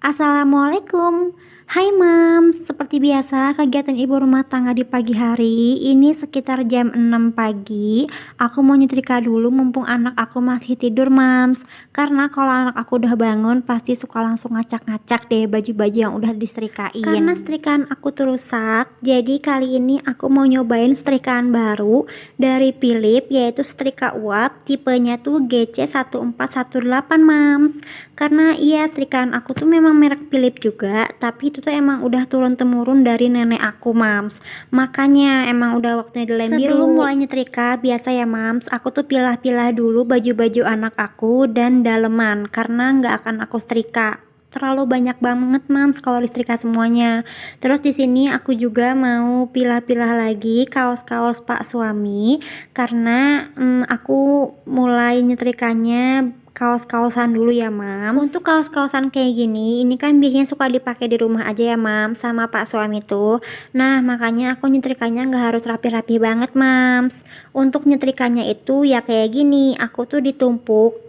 Assalamualaikum. Hai Mams, seperti biasa kegiatan ibu rumah tangga di pagi hari ini sekitar jam 6 pagi. Aku mau nyetrika dulu mumpung anak aku masih tidur Mams. Karena kalau anak aku udah bangun pasti suka langsung ngacak-ngacak deh baju-baju yang udah disetrikain. Karena setrikaan aku tuh rusak, jadi kali ini aku mau nyobain setrikaan baru dari Philips, yaitu setrika uap tipenya tuh GC1418 Mams. Karena iya setrikaan aku tuh memang merek Philips juga, tapi itu tuh emang udah turun temurun dari nenek aku Mams. Makanya emang udah waktunya dilem biru. Sebelum mulai nyetrika biasa ya Mams, aku tuh pilah-pilah dulu baju-baju anak aku dan daleman karena nggak akan aku setrika. Terlalu banyak banget Mams kalau disetrika semuanya. Terus di sini aku juga mau pilah-pilah lagi kaos-kaos Pak suami karena aku mulai nyetrikanya kaos-kaosan dulu ya Mams. Untuk kaos-kaosan kayak gini, ini kan biasanya suka dipakai di rumah aja ya Mams sama Pak suami tuh. Nah makanya aku nyetrikanya nggak harus rapi-rapi banget Mams. Untuk nyetrikanya itu ya kayak gini, aku tuh ditumpuk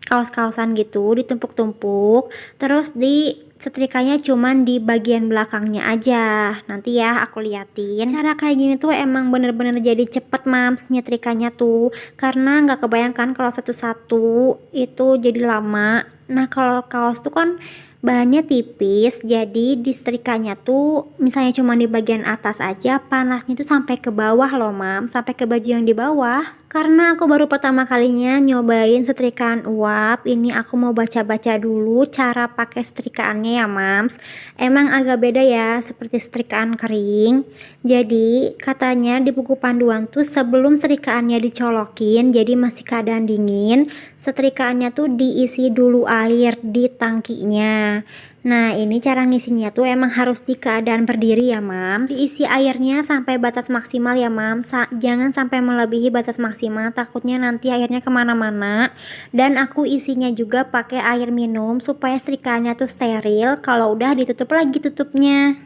kaos-kaosan gitu, ditumpuk-tumpuk, terus di setrikanya cuman di bagian belakangnya aja. Nanti ya aku liatin. Cara kayak gini tuh emang bener-bener jadi cepet Mams nyetrikanya tuh, karena nggak kebayangkan kalau satu-satu itu jadi lama. Nah kalau kaos tuh kan bahannya tipis, jadi disetrikanya tuh misalnya cuma di bagian atas aja, panasnya tuh sampai ke bawah loh Mam, sampai ke baju yang di bawah. Karena aku baru pertama kalinya nyobain setrikaan uap, ini aku mau baca-baca dulu cara pakai setrikaannya ya Mams. Emang agak beda ya seperti setrikaan kering. Jadi katanya di buku panduan tuh sebelum setrikaannya dicolokin, jadi masih keadaan dingin, setrikaannya tuh diisi dulu air di tangkinya. Nah ini cara ngisinya tuh emang harus di keadaan berdiri ya Mam. Diisi airnya sampai batas maksimal ya Mam, jangan sampai melebihi batas maksimal, takutnya nanti airnya kemana-mana. Dan aku isinya juga pakai air minum supaya setrikaannya tuh steril. Kalau udah ditutup lagi tutupnya.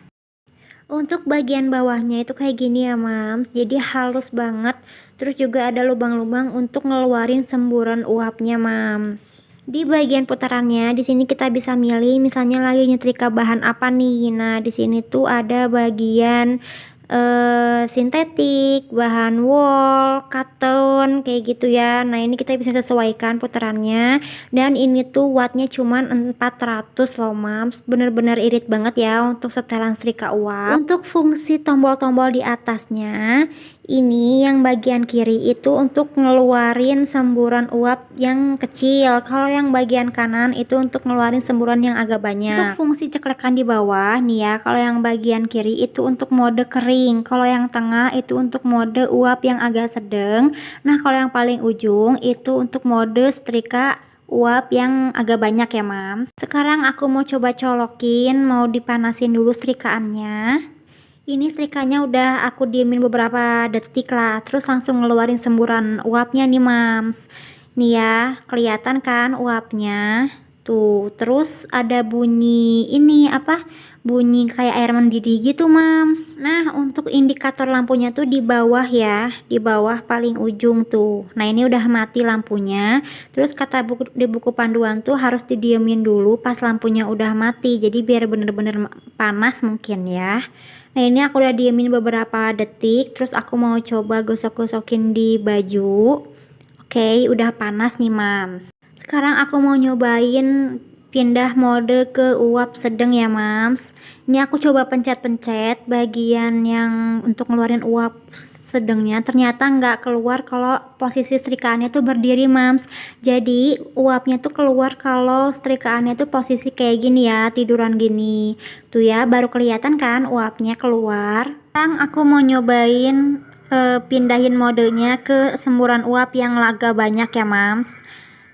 Untuk bagian bawahnya itu kayak gini ya Mams, jadi halus banget. Terus juga ada lubang-lubang untuk ngeluarin semburan uapnya Mams. Di bagian putarannya di sini kita bisa milih misalnya lagi nyetrika bahan apa nih. Nah di sini tuh ada bagian sintetik, bahan wool, cotton kayak gitu ya. Nah ini kita bisa sesuaikan putarannya, dan ini tuh wattnya cuman 400 loh Mams, bener-bener irit banget ya untuk setelan setrika uap. Untuk fungsi tombol-tombol di atasnya ini yang bagian kiri itu untuk ngeluarin semburan uap yang kecil, kalau yang bagian kanan itu untuk ngeluarin semburan yang agak banyak. Untuk fungsi ceklekan di bawah nih ya, kalau yang bagian kiri itu untuk mode kering, kalau yang tengah itu untuk mode uap yang agak sedang. Nah kalau yang paling ujung itu untuk mode setrika uap yang agak banyak ya Mams. Sekarang aku mau coba colokin, mau dipanasin dulu setrikaannya. Ini setrikanya udah aku diemin beberapa detik lah, terus langsung ngeluarin semburan uapnya nih Mams. Nih ya, kelihatan kan uapnya tuh. Terus ada bunyi ini apa, bunyi kayak air mendidih gitu Mams. Nah untuk indikator lampunya tuh di bawah ya, di bawah paling ujung tuh. Nah ini udah mati lampunya. Terus kata di buku panduan tuh harus didiemin dulu pas lampunya udah mati, jadi biar bener-bener panas mungkin ya. Nah ini aku udah diemin beberapa detik, terus aku mau coba gosok-gosokin di baju. Oke, udah panas nih Mams. Sekarang aku mau nyobain pindah mode ke uap sedang ya Mams. Ini aku coba pencet-pencet bagian yang untuk ngeluarin uap sedangnya, ternyata nggak keluar kalau posisi setrikaannya tuh berdiri Mams. Jadi uapnya tuh keluar kalau setrikaannya tuh posisi kayak gini ya, tiduran gini tuh ya, baru kelihatan kan uapnya keluar. Sekarang aku mau nyobain pindahin modenya ke semburan uap yang agak banyak ya Mams.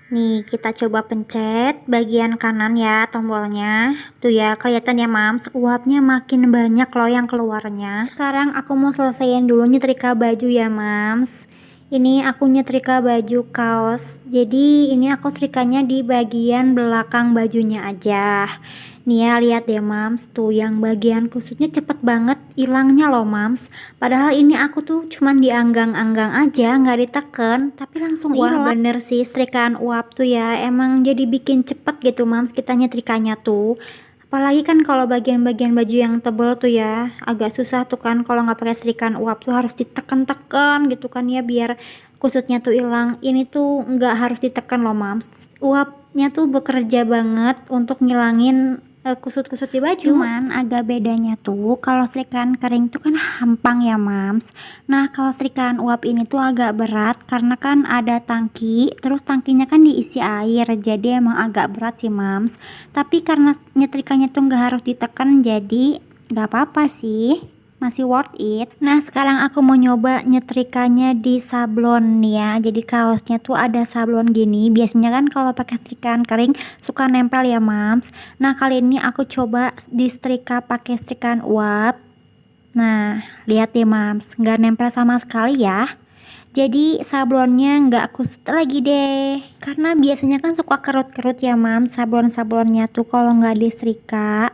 Nih kita coba pencet bagian kanan ya tombolnya. Tuh ya kelihatan ya Mams, uapnya makin banyak loh yang keluarnya. Sekarang aku mau selesaiin dulu nyetrika baju ya Mams. Ini aku nyetrika baju kaos, jadi ini aku setrikanya di bagian belakang bajunya aja. Nih ya lihat deh Mams, tuh yang bagian kusutnya cepet banget hilangnya loh Mams. Padahal ini aku tuh cuman dianggang-anggang aja, nggak diteken, tapi langsung hilang. Wah bener sih setrikaan uap tuh ya, emang jadi bikin cepet gitu Mams kita nyetrikanya tuh. Apalagi kan kalau bagian-bagian baju yang tebel tuh ya agak susah tuh kan kalau nggak pakai setrikaan uap tuh harus ditekan-tekan gitu kan ya biar kusutnya tuh hilang. Ini tuh nggak harus ditekan loh mams. Uapnya tuh bekerja banget untuk ngilangin kusut-kusut di baju. Cuman agak bedanya tuh kalau setrikaan kering tuh kan hampang ya mams. Nah kalau setrikaan uap ini tuh agak berat karena kan ada tangki, terus tangkinya kan diisi air, jadi emang agak berat sih mams. Tapi karena nyetrikanya tuh nggak harus ditekan, jadi nggak apa-apa sih, masih worth it. Nah sekarang aku mau nyoba nyetrikanya di sablon nih ya. Jadi kaosnya tuh ada sablon gini. Biasanya kan kalau pakai setrikaan kering suka nempel ya mams. Nah kali ini aku coba disetrika pakai setrikaan uap. Nah lihat deh mams, nggak nempel sama sekali ya. Jadi sablonnya nggak kusut lagi deh. Karena biasanya kan suka kerut-kerut ya mams sablon-sablonnya tuh kalau nggak disetrika.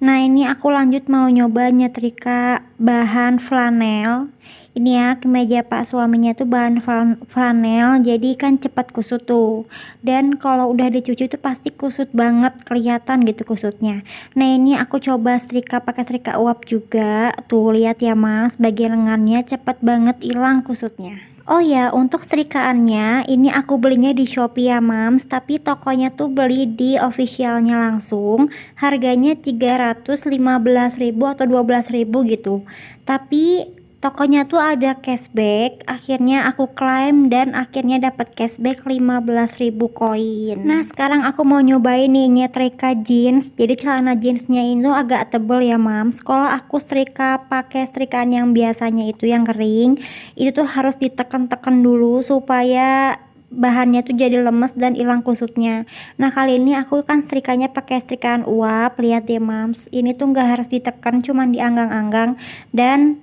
Nah ini aku lanjut mau nyoba nyetrika bahan flanel. Ini ya kemeja pak suaminya tuh bahan flanel, jadi kan cepat kusut tuh. Dan kalau udah dicuci tuh pasti kusut banget, kelihatan gitu kusutnya. Nah ini aku coba setrika pakai setrika uap juga. Tuh lihat ya mas, bagian lengannya cepet banget hilang kusutnya. Oh ya, untuk setrikaannya ini aku belinya di Shopee ya mams, tapi tokonya tuh beli di officialnya langsung. Harganya 315.000 atau 12.000 gitu. Tapi tokonya tuh ada cashback, akhirnya aku klaim dan akhirnya dapat cashback 15.000 koin. Nah sekarang aku mau nyobain nih nyetrika jeans. Jadi celana jeansnya itu agak tebel ya mams. Kalau aku setrika pakai setrikaan yang biasanya itu yang kering, itu tuh harus ditekan-tekan dulu supaya bahannya tuh jadi lemes dan hilang kusutnya. Nah kali ini aku kan setrikanya pakai setrikaan uap. Lihat deh mams, ini tuh nggak harus ditekan, cuman dianggang-anggang dan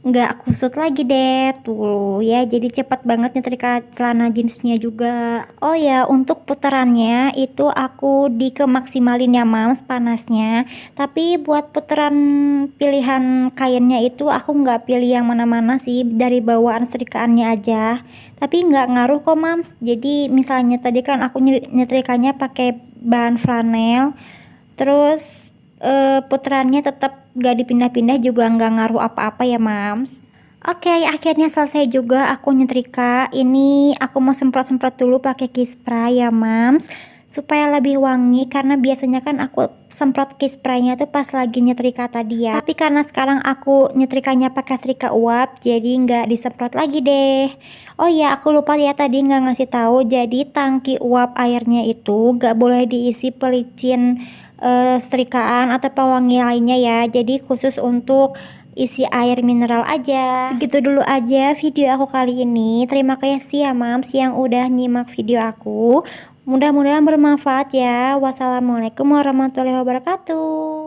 nggak kusut lagi deh tuh ya, jadi cepat banget nyetrika celana jeansnya juga. Oh ya untuk putarannya itu aku dikemaksimalin ya mams panasnya, tapi buat putaran pilihan kainnya itu aku nggak pilih yang mana-mana sih, dari bawaan setrikaannya aja. Tapi nggak ngaruh kok mams, jadi misalnya tadi kan aku nyetrikanya pakai bahan flanel, terus putarannya tetap gak dipindah-pindah juga nggak ngaruh apa-apa ya mams. Oke, akhirnya selesai juga aku nyetrika. Ini aku mau semprot-semprot dulu pakai key spray ya mams, supaya lebih wangi, karena biasanya kan aku semprot key spraynya tuh pas lagi nyetrika tadi ya. Tapi karena sekarang aku nyetrikanya pakai setrika uap, jadi nggak disemprot lagi deh. Oh iya aku lupa ya tadi nggak ngasih tahu, jadi tangki uap airnya itu nggak boleh diisi pelicin setrikaan atau pewangi lainnya ya, jadi khusus untuk isi air mineral aja. Segitu dulu aja video aku kali ini. Terima kasih ya mams yang udah nyimak video aku, mudah-mudahan bermanfaat ya. Wassalamualaikum warahmatullahi wabarakatuh.